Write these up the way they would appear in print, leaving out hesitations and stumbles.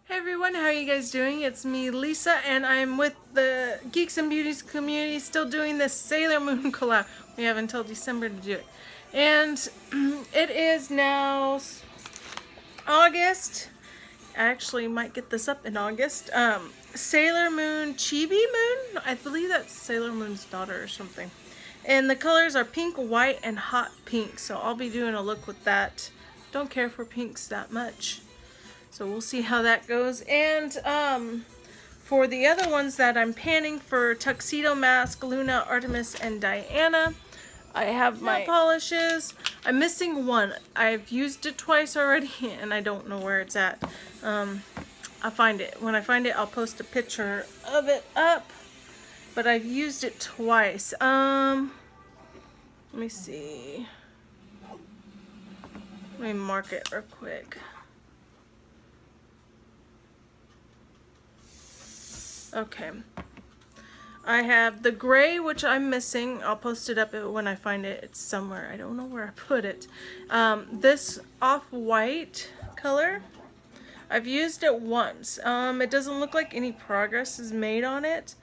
Hey everyone, how are you guys doing? It's me, Lisa, and I'm with the Geeks and Beauties community still doing this Sailor Moon collab. We have until December to do it. And it is now August. I actually might get this up in August. Sailor Moon Chibi Moon? I believe that's Sailor Moon's daughter or something. And the colors are pink, white, and hot pink. So I'll be doing a look with that. Don't care for pinks that much. So we'll see how that goes. And for the other ones that I'm panning for Tuxedo Mask, Luna, Artemis, and Diana, I have my polishes. I'm missing one. I've used it twice already and I don't know where it's at. I'll find it. When I find it, I'll post a picture of it up. But I've used it twice. Let me see. Let me mark it real quick. Okay, I have the gray, which I'm missing. I'll post it up when I find it. It's somewhere. I don't know where I put it. This off-white color, I've used it once. It doesn't look like any progress is made on it,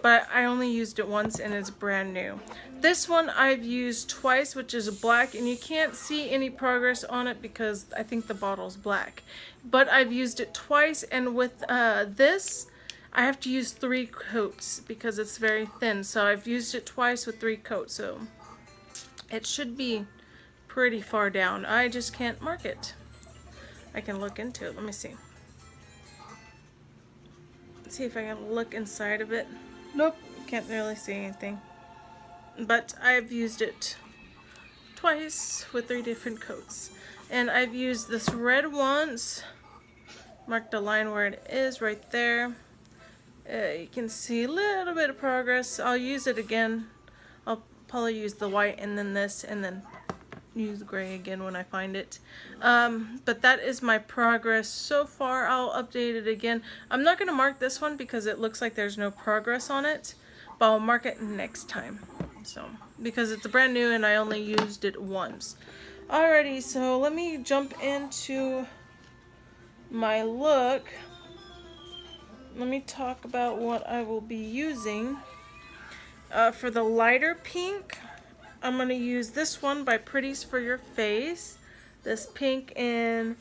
but I only used it once and it's brand new. This one I've used twice, which is black, and you can't see any progress on it because I think the bottle's black. But I've used it twice, and with this, I have to use 3 coats because it's very thin. So I've used it twice with 3 coats. So it should be pretty far down. I just can't mark it. I can look into it. Let me see. Let's see if I can look inside of it. Nope, can't really see anything. But I've used it twice with 3 different coats. And I've used this red once. Mark the line where it is right there. You can see a little bit of progress. I'll use it again. I'll probably use the white and then this and then use the gray again when I find it. But that is my progress so far. I'll update it again. I'm not going to mark this one because it looks like there's no progress on it, but I'll mark it next time. So because it's brand new and I only used it once. Alrighty, so let me jump into my look. Let me talk about what I will be using. For the lighter pink, I'm going to use this one by Pretties for your face. This pink in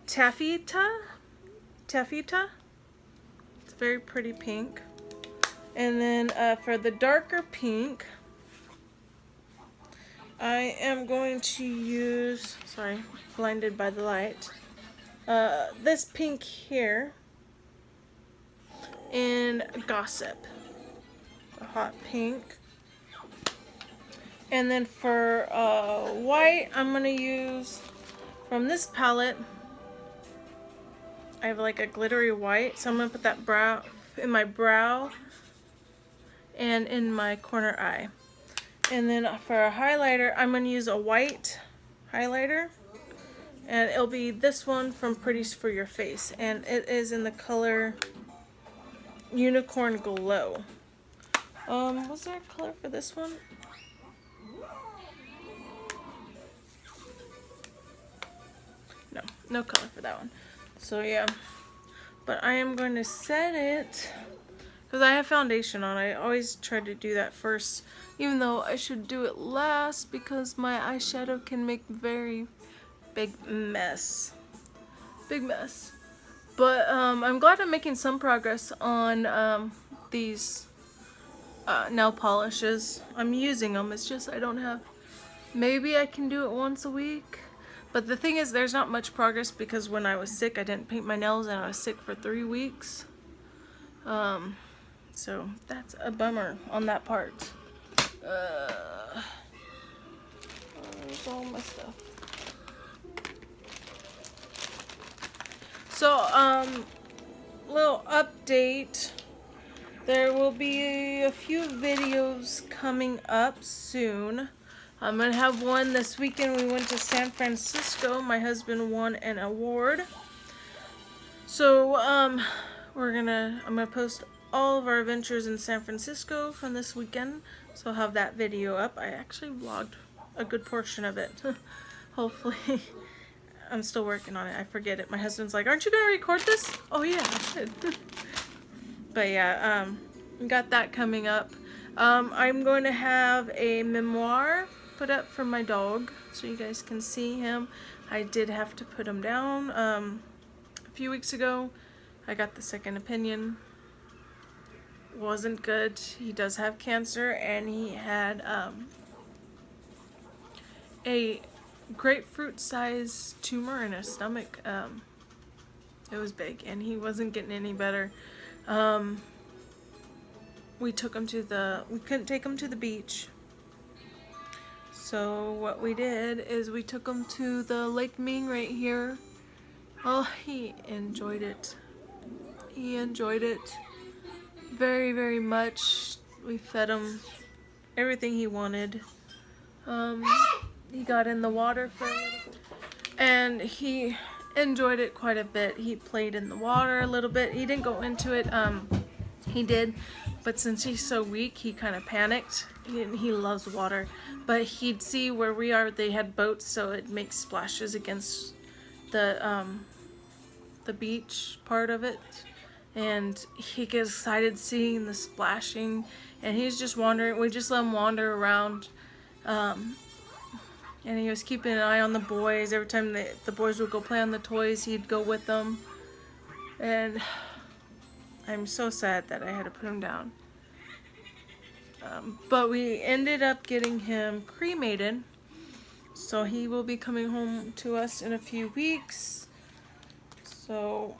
Taffeta. It's a very pretty pink. And then for the darker pink, I am going to use, sorry, blinded by the light, this pink here. In Gossip, a hot pink. And then for white, I'm gonna use from this palette. I have like a glittery white, so I'm gonna put that in my brow and in my corner eye. And then for a highlighter, I'm gonna use a white highlighter, and it'll be this one from Pretties for your face, and it is in the color Unicorn Glow. Was there a color for this one? No, no color for that one. So yeah, but I am going to set it because I have foundation on. I always try to do that first, even though I should do it last because my eyeshadow can make very big mess. Big mess. But I'm glad I'm making some progress on these nail polishes. I'm using them. It's just I don't have... Maybe I can do it once a week. But the thing is, there's not much progress because when I was sick, I didn't paint my nails and I was sick for 3 weeks. So that's a bummer on that part. Where's all my stuff? So, little update. There will be a few videos coming up soon. I'm going to have one this weekend. We went to San Francisco. My husband won an award. So, I'm going to post all of our adventures in San Francisco from this weekend. So I'll have that video up. I actually vlogged a good portion of it. Hopefully. I'm still working on it. I forget it. My husband's like, aren't you gonna record this? Oh yeah, I should. But yeah, got that coming up. I'm going to have a memoir put up for my dog so you guys can see him. I did have to put him down a few weeks ago. I got the second opinion. Wasn't good. He does have cancer, and he had a grapefruit sized tumor in his stomach. It was big, and he wasn't getting any better. We couldn't take him to the beach. So what we did is we took him to the Lake Ming right here. Oh, he enjoyed it. He enjoyed it very, very much. We fed him everything he wanted. He got in the water for a little bit, and he enjoyed it quite a bit. He played in the water a little bit. He didn't go into it. He did, but since he's so weak, he kind of panicked. He loves water, but he'd see where we are. They had boats, so it makes splashes against the beach part of it, and he gets excited seeing the splashing, and he's just wandering. We just let him wander around, and he was keeping an eye on the boys. Every time the boys would go play on the toys, he'd go with them, and I'm so sad that I had to put him down. But we ended up getting him cremated, so he will be coming home to us in a few weeks. So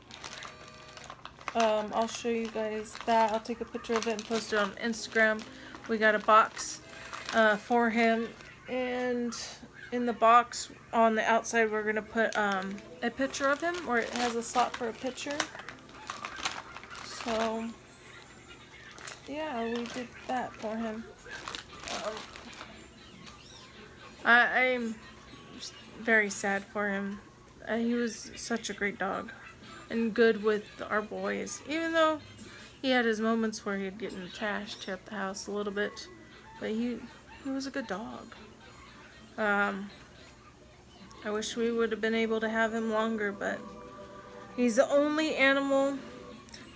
I'll show you guys that. I'll take a picture of it and post it on Instagram. We got a box for him, and in the box on the outside we're gonna put a picture of him, or it has a slot for a picture. So yeah, we did that for him. I'm very sad for him. He was such a great dog and good with our boys, even though he had his moments where he'd get in the trash, tear up the house a little bit, but he was a good dog. I wish we would have been able to have him longer, but he's the only animal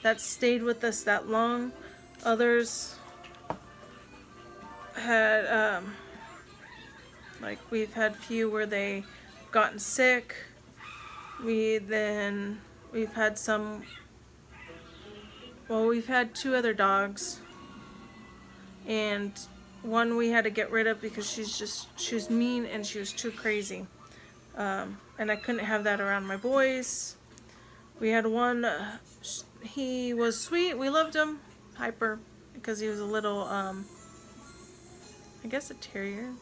that stayed with us that long. Others had, like, we've had few where they gotten sick. We've had some, well, we've had 2 other dogs, and one we had to get rid of because she was mean and she was too crazy. And I couldn't have that around my boys. We had one, he was sweet, we loved him, Hyper, because he was a little, I guess a terrier.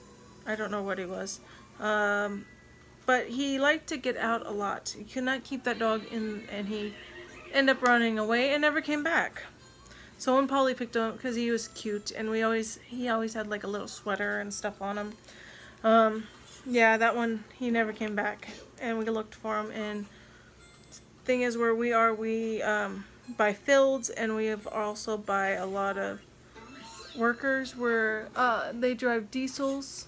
I don't know what he was. But he liked to get out a lot. You could not keep that dog in, and he ended up running away and never came back. So when Polly picked him up, because he was cute, and he always had like a little sweater and stuff on him. Yeah, that one, he never came back, and we looked for him. And thing is, where we are, we buy fields, and we have also buy a lot of workers where they drive diesels.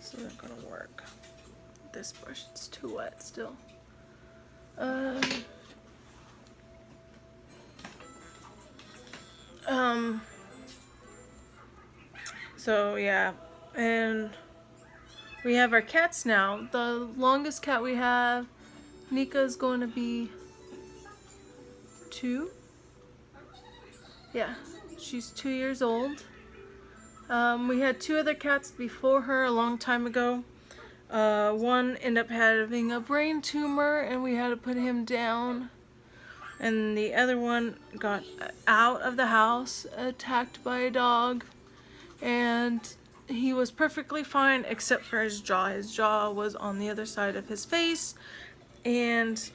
So they're gonna work. This brush, it's too wet still. So yeah, and we have our cats now. The longest cat we have, Nika, is going to be 2. Yeah, she's 2 years old. We had 2 other cats before her a long time ago. One ended up having a brain tumor, and we had to put him down. And the other one got out of the house, attacked by a dog, and he was perfectly fine except for his jaw. His jaw was on the other side of his face, and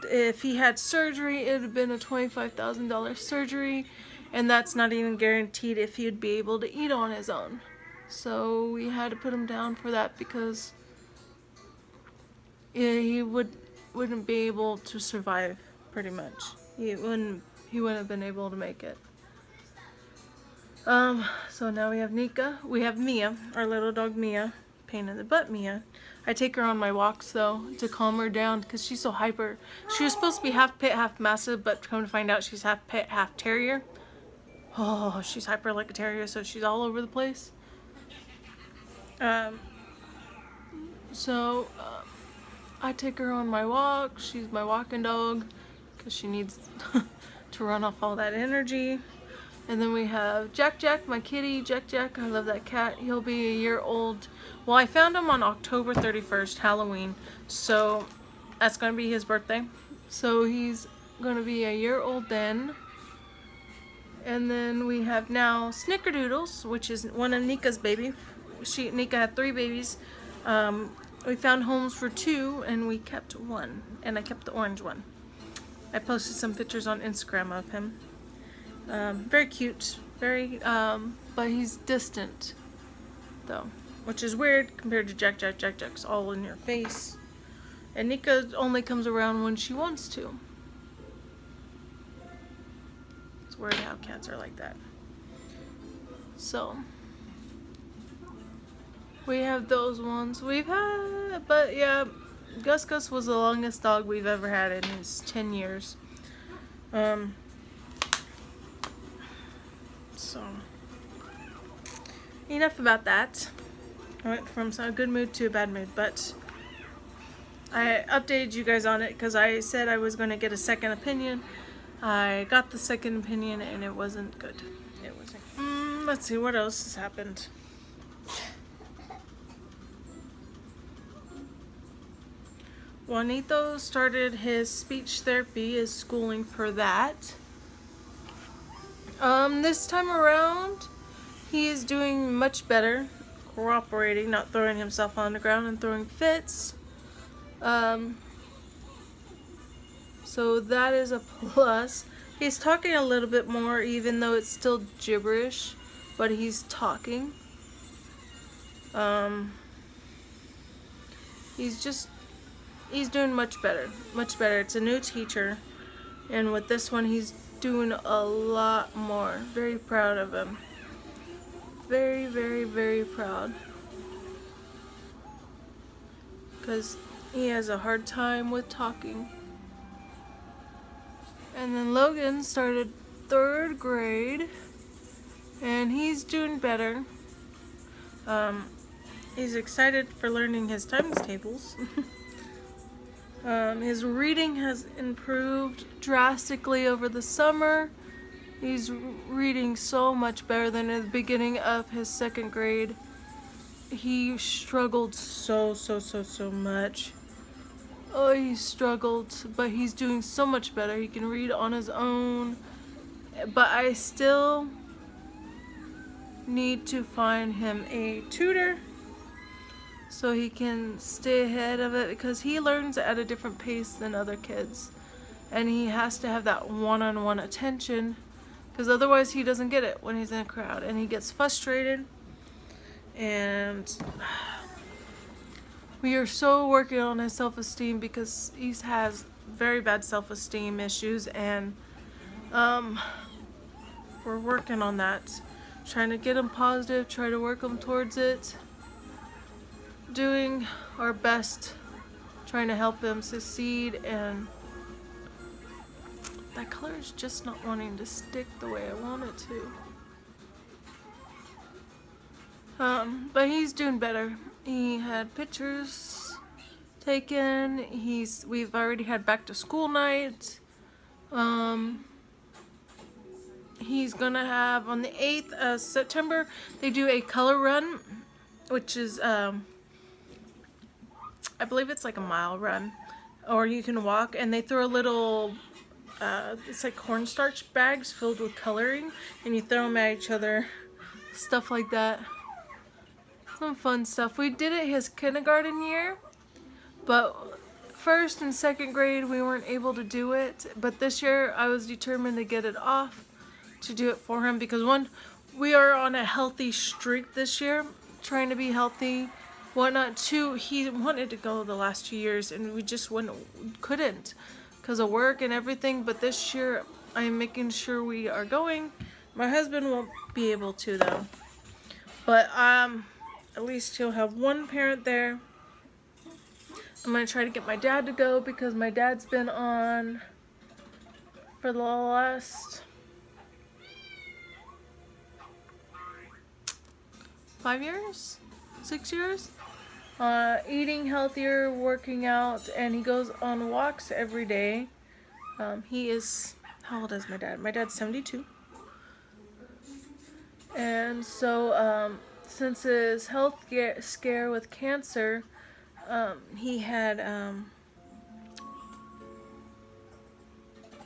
if he had surgery, it would have been a $25,000 surgery, and that's not even guaranteed if he'd be able to eat on his own. So we had to put him down for that because he wouldn't be able to survive, pretty much. He wouldn't have been able to make it. So now we have Nika. We have Mia, our little dog Mia, pain in the butt, Mia. I take her on my walks though to calm her down because she's so hyper. She was supposed to be half pit, half mastiff, but come to find out she's half pit, half terrier. Oh, she's hyper like a terrier, so she's all over the place. So I take her on my walk. She's my walking dog because she needs to run off all that energy. And then we have Jack Jack, my kitty. Jack Jack, I love that cat. He'll be a year old. Well, I found him on October 31st, Halloween. So that's going to be his birthday. So he's going to be a year old then. And then we have now Snickerdoodles, which is one of Nika's baby. Nika had 3 babies. We found homes for 2 and we kept 1. And I kept the orange one. I posted some pictures on Instagram of him. Very cute, but he's distant though, which is weird compared to Jack Jack. Jack Jack's all in your face, and Nika only comes around when she wants to. It's weird how cats are like that. So we have those ones we've had, but yeah, Gus Gus was the longest dog we've ever had in his 10 years. So, enough about that. I went from a good mood to a bad mood, but I updated you guys on it because I said I was going to get a second opinion. I got the second opinion and it wasn't good. It wasn't. Let's see what else has happened. Juanito started his speech therapy, his schooling for that. This time around, he is doing much better, cooperating, not throwing himself on the ground and throwing fits. So that is a plus. He's talking a little bit more, even though it's still gibberish, but he's talking. He's doing much better, much better. It's a new teacher, and with this one, he's doing a lot more. Very proud of him. Very, very, very proud. Because he has a hard time with talking. And then Logan started 3rd grade. And he's doing better. He's excited for learning his times tables. His reading has improved drastically over the summer. He's reading so much better than at the beginning of his 2nd grade. He struggled so much. Oh, he struggled, but he's doing so much better. He can read on his own. But I still need to find him a tutor so he can stay ahead of it, because he learns at a different pace than other kids. And he has to have that one-on-one attention, because otherwise he doesn't get it when he's in a crowd. And he gets frustrated. And we are so working on his self-esteem, because he has very bad self-esteem issues. And we're working on that. Trying to get him positive, try to work him towards it. Doing our best, trying to help him succeed, and that color is just not wanting to stick the way I want it to. But he's doing better. He had pictures taken. We've already had back to school night. He's gonna have on the 8th of September, they do a color run, which is I believe it's like a mile run, or you can walk, and they throw a little it's like cornstarch bags filled with coloring, and you throw them at each other, stuff like that. Some fun stuff. We did it his kindergarten year, but 1st and 2nd grade we weren't able to do it. But this year I was determined to get it off to do it for him, because one, we are on a healthy streak this year, trying to be healthy, whatnot. 2, he wanted to go the last 2 years and we just couldn't because of work and everything. But this year I'm making sure we are going. My husband won't be able to though, but at least he'll have one parent there. I'm going to try to get my dad to go because my dad's been on for the last 5 years? 6 years? Eating healthier, working out, and he goes on walks every day. He is, how old is my dad? My dad's 72. And so, since his health scare with cancer, he had, I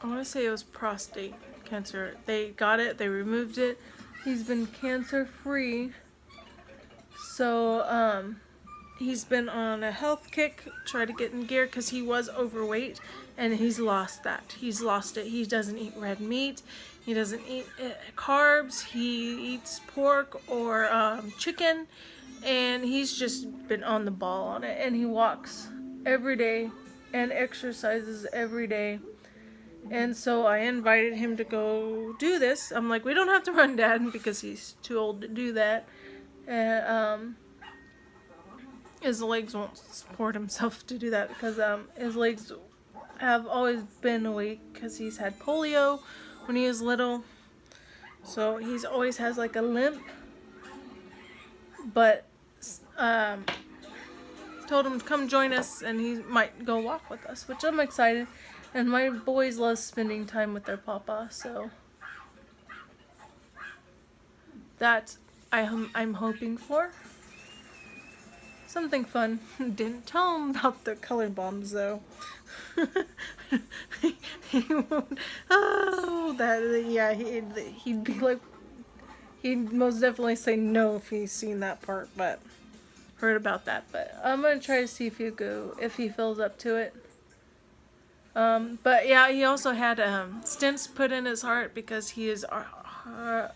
want to say it was prostate cancer. They got it, they removed it. He's been cancer free. So, he's been on a health kick, try to get in gear because he was overweight, and he's lost that. He's lost it. He doesn't eat red meat. He doesn't eat carbs. He eats pork or chicken, and he's just been on the ball on it. And he walks every day and exercises every day. And so I invited him to go do this. I'm like, we don't have to run, Dad, because he's too old to do that. And his legs won't support himself to do that because his legs have always been weak because he's had polio when he was little. So he's always has like a limp. But told him to come join us and he might go walk with us, which I'm excited. And my boys love spending time with their papa, so that I'm hoping for. Something fun. Didn't tell him about the color bombs though. He won't. Oh, that yeah. He'd be like, he'd most definitely say no if he's seen that part, but heard about that. But I'm gonna try to see if he feels up to it. But yeah, he also had stents put in his heart because he has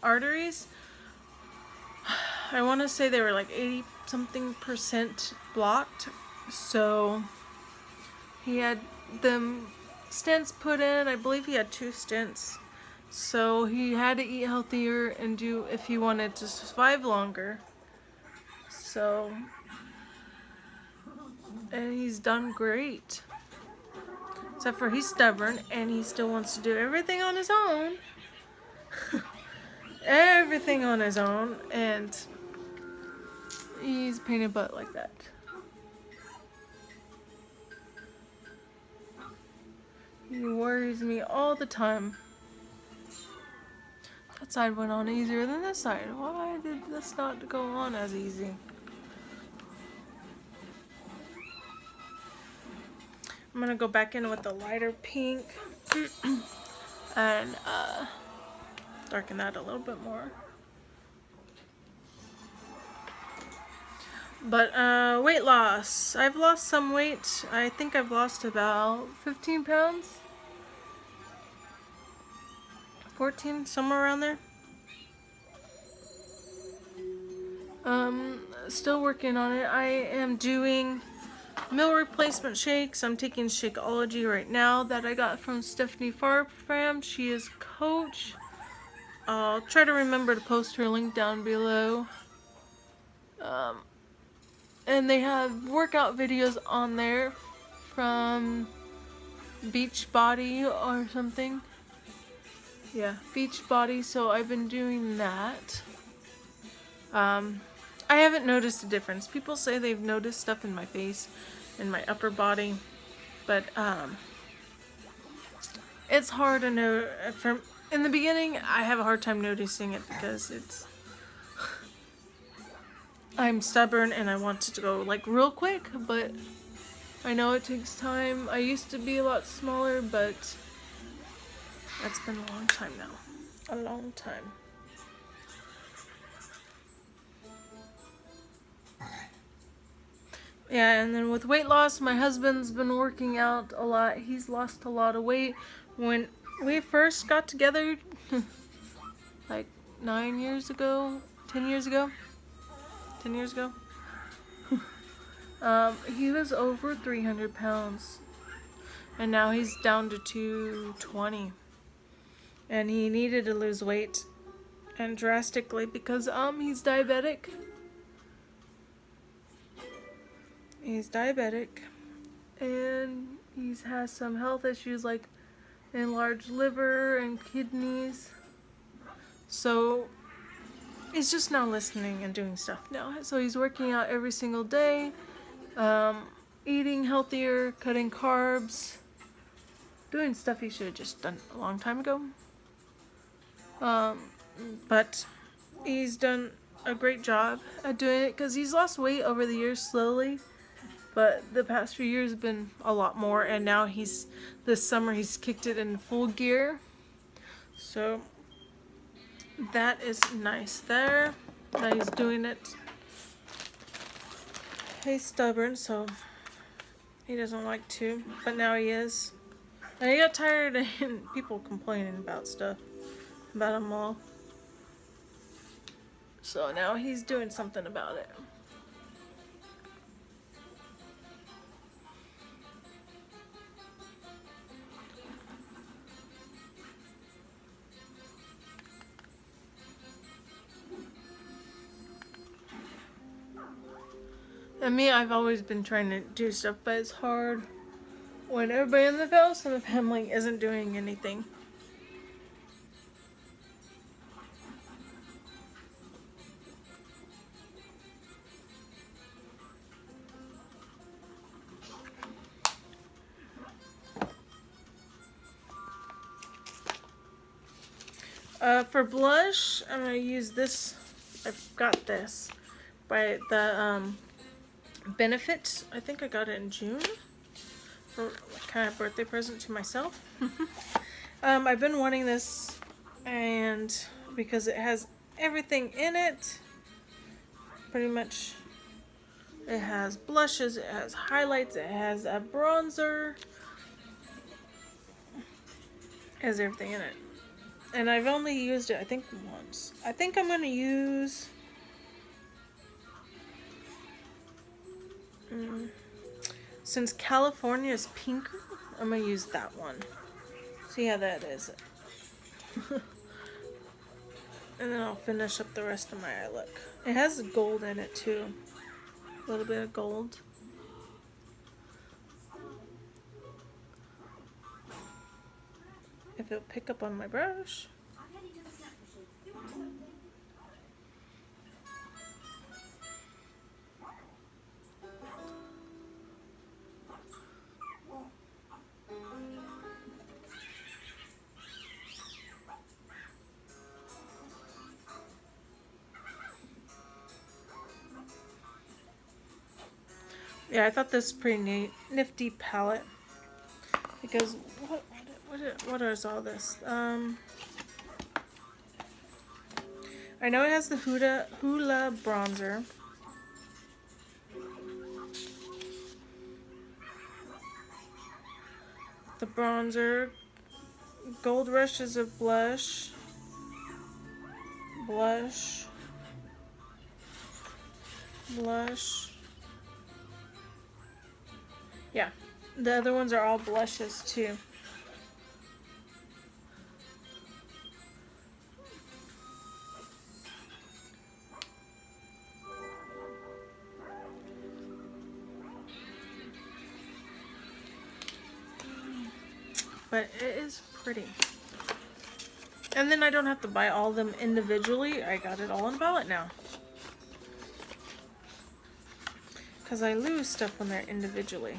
arteries. I want to say they were like 80-something% blocked. So he had them stents put in. I believe he had 2 stents. So he had to eat healthier and do if he wanted to survive longer. So, and he's done great. Except for he's stubborn and he still wants to do everything on his own. Everything on his own, and he's a pain in the butt like that. He worries me all the time. That side went on easier than this side. Why did this not go on as easy? I'm gonna go back in with the lighter pink and darken that a little bit more. But weight loss. I've lost some weight. I think I've lost about 15 pounds. 14, somewhere around there. Still working on it. I am doing meal replacement shakes. I'm taking Shakeology right now that I got from Stephanie Farfram. She is coach. I'll try to remember to post her link down below. And they have workout videos on there from Beachbody or something. Yeah, Beachbody, so I've been doing that. I haven't noticed a difference. People say they've noticed stuff in my face and my upper body, but it's hard to know. In the beginning, I have a hard time noticing it because I'm stubborn and I want it to go like real quick, but I know it takes time. I used to be a lot smaller, but that's been a long time now. A long time. Yeah, and then with weight loss, my husband's been working out a lot. He's lost a lot of weight. When we first got together, like 9 years ago, 10 years ago, 10 years ago, he was over 300 pounds. And now he's down to 220. And he needed to lose weight, and drastically, because he's diabetic. He's diabetic, and he has some health issues like enlarged liver and kidneys. So he's just now listening and doing stuff now. So he's working out every single day, eating healthier, cutting carbs, doing stuff he should have just done a long time ago. But he's done a great job at doing it because he's lost weight over the years slowly. But the past few years have been a lot more, and now this summer he's kicked it in full gear. So that is nice there that he's doing it. He's stubborn, so he doesn't like to, but now he is. And he got tired of people complaining about stuff about him all. So now he's doing something about it. And me, I've always been trying to do stuff, but it's hard when everybody in the house and the family isn't doing anything. For blush, I'm going to use this. I've got this by the Benefit. I think I got it in June for kind of birthday present to myself. I've been wanting this, and because it has everything in it, pretty much. It has blushes, it has highlights, it has a bronzer, it has everything in it. And I've only used it, I think, once. I think I'm going to use... since California is pinker, I'm going to use that one. See how that is. And then I'll finish up the rest of my eye look. It has gold in it, too. A little bit of gold. If it'll pick up on my brush. Yeah, I thought this was pretty nifty palette. Because what is all this? I know it has the Hoola bronzer. The bronzer. Gold Rush is a blush. Blush. Yeah, the other ones are all blushes too. But it is pretty. And then I don't have to buy all of them individually. I got it all in palette now. Because I lose stuff when they're individually.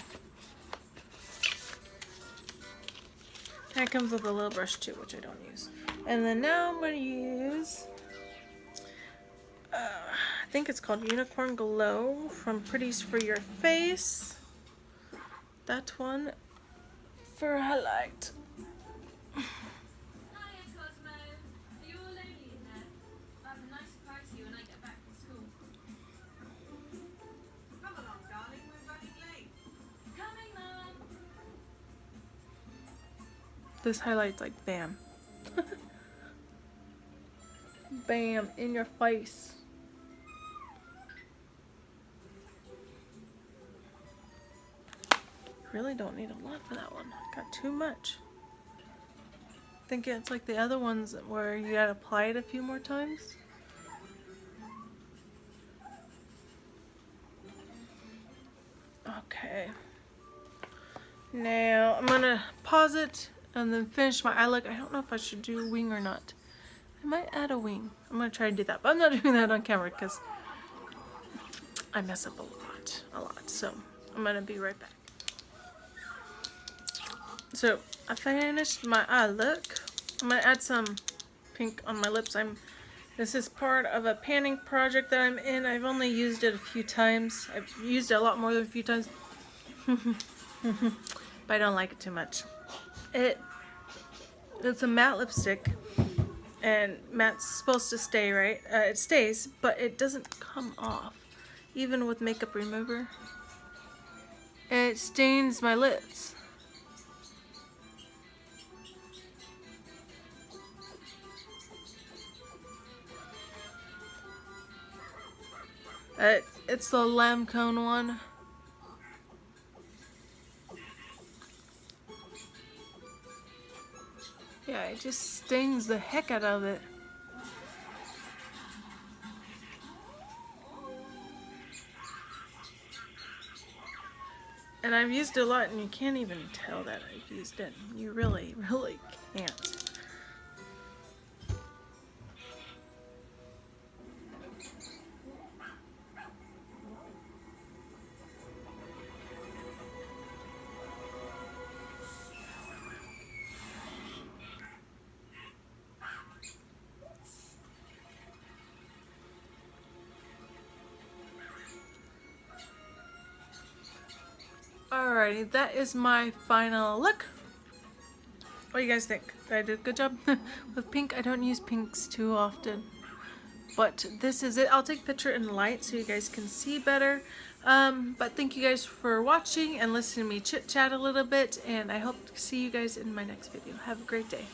And it comes with a little brush too, which I don't use. And then now I'm going to use, I think it's called Unicorn Glow from Pretties for Your Face. That one for highlight. This highlight's like bam. Bam, in your face. Really don't need a lot for that one. Got too much. I think it's like the other ones where you gotta apply it a few more times. Okay. Now I'm gonna pause it and then finish my eye look. I don't know if I should do a wing or not. I might add a wing. I'm gonna try to do that, but I'm not doing that on camera because I mess up a lot. So I'm gonna be right back. So I finished my eye look. I'm gonna add some pink on my lips. This is part of a panning project that I'm in. I've only used it a few times. I've used it a lot more than a few times. But I don't like it too much. It's a matte lipstick, and matte's supposed to stay, right? It stays, but it doesn't come off, even with makeup remover. It stains my lips. It's the lamb cone one. Yeah, it just stings the heck out of it. And I've used it a lot, and you can't even tell that I've used it. You really, really can't. Alrighty, that is my final look. What do you guys think? Did I do a good job? With pink, I don't use pinks too often. But this is it. I'll take a picture in light so you guys can see better. But thank you guys for watching and listening to me chit chat a little bit. And I hope to see you guys in my next video. Have a great day.